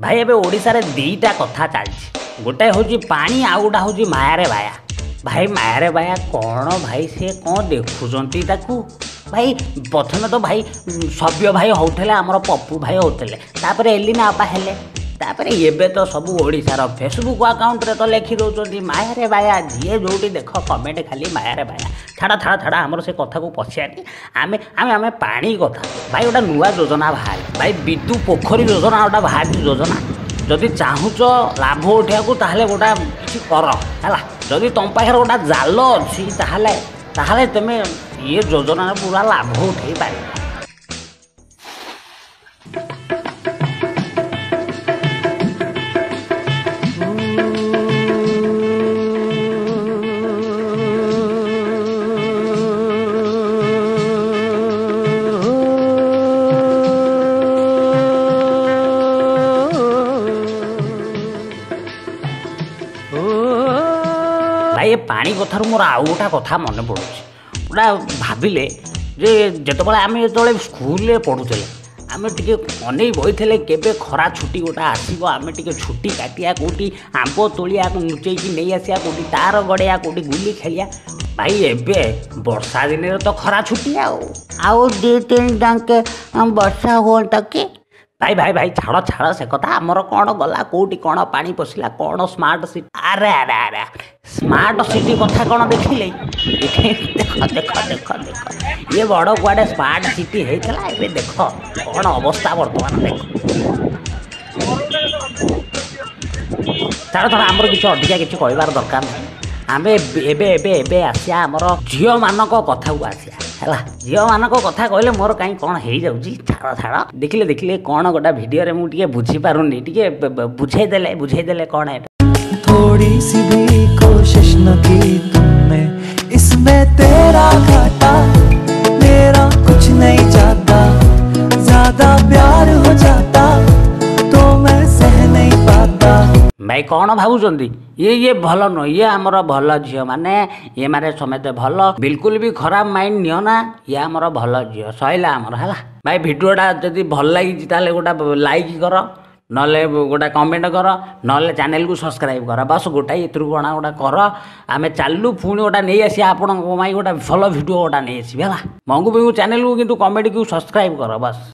भाई एबे ओडिशा रे दीटा कथा चलछि गोटे होची पानी आ गोटा होची माया रे बाया। भाई माया रे बाया कौन भाई से कौन देखुचंती ताकू भाई प्रथम तो भाई सभ्य भाई होउथले हमर पप्पू भाई होउथले तापरे एलिना आपा हेले तापरे एबे तो सब ओडिशा रो फेसबुक अकाउंट रे तो लिखि दउचंती माया रे बाया जे जोटी देखो कमेंट खाली माया रे बाया छाड़ा छाड़ा छाड़ा हमर से कथा को पछियानी आमे आमे आमे पानी कथा भाई ओटा नुवा योजना बाहर भाई विद्यु पोखरी योजना ओटा बाहर योजना जदि चाहूच लाभ उठा को ताहले गोटा किछि कर हैला जदि तुम पाखर गोटा जाल अछि ताहले ताहले तमे ये योजना पूरा लाभ उठै पारे। भाई ये पानी कथार मोर आउ गोटा कथा मन पड़ू गोटा भाविले जे जितेबाला आम जो स्कूल पढ़ुले आम टे अने बही केबे खरा छुट्टी गोटा आसो आम टे छुट्टी काटिया कौटी आंब तोलिया लुचेक नहीं आसिया कौटी तार गड़िया कौटी गुली खेलिया भाई एबे वर्षा दिन तो खरा छुट्टी आउ दी तीन टाके वर्षा हुआ कि भाई भाई भाई छाड़ छाड़ से कथा आमर कौन गला कौटी कौन पानी पशिला कौन स्मार्ट सिटी अरे अरे अरे स्मार्ट सिटी कथा कौन देखिले देख देख देख देख ये बड़ कुआडे स्मार्ट सिटी होता है देख कौन अवस्था बर्तमान देख छाड़ छाड़ आमर किसी अधिका किसी कहबार दरकार नहीं आम एबे आसिया आमर झील मान कथा को आसिया है झील मान कथा कहले मोर कहीं कौन हो जाऊँगी छाड़ छाड़ देखिले देखिले कौन गोटा वीडियो मुझे बुझी पारुनी टे बुझेदेले कौन है थोड़ी सी भी कोशिश न की तुमने इसमें तेरा घाटा मेरा कुछ नहीं जाता ज्यादा प्यार हो जाता तो मैं सह नहीं पाता। भाई कौन भावुंट ये भल नुह ये आमर भल झील माने ये मारे समेत भल बिल्कुल भी खराब माइंड नियो ना ये आमर भल झील सैला आमर है भाई भिडियोटा जदि भल लगी ताले गोटा लाइक कर नले गोटा कमेंट कर नले चैनल को सब्सक्राइब कर बस गोटा त्रिगुणा गोटा कर आम चालू पुणी गोटा नहीं आसी आपण गोटा भल भिडियो गोटा नहीं आसबे है मंगू बिंगू चैनल को किंतु कमेंट को सब्सक्राइब कर बस।